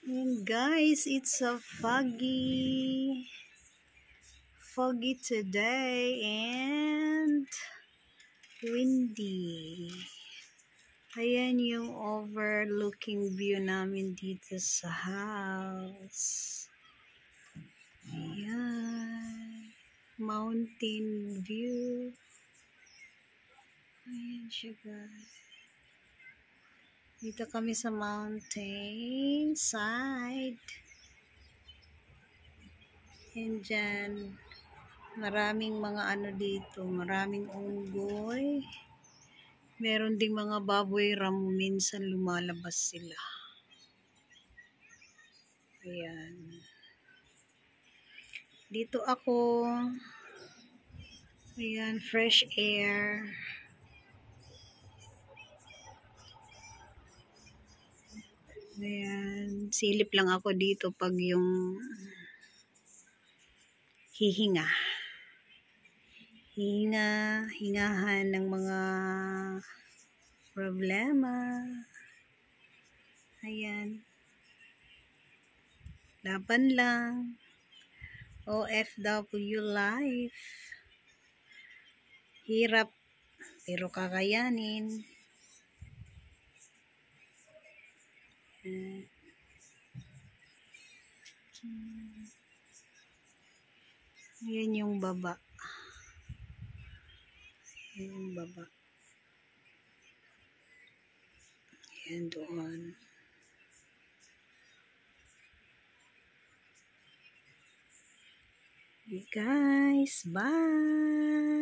And guys, it's a foggy today and windy. Ayan yung overlooking view namin dito sa house. Ayan. Mountain view. Ayan siya guys. Dito kami sa mountain side. And dyan, maraming mga ano dito, maraming unggoy. Meron ding mga baboy ramo, minsan lumalabas sila. Ayan. Dito ako. Ayan, fresh air. Ayan, silip lang ako dito pag yung hihinga. Hingahan ng mga problema. Ayan. Laban lang. OFW life. Hirap, pero kakayanin. Ayan yung baba. Ayan yung baba. Ayan doon. Okay guys, bye!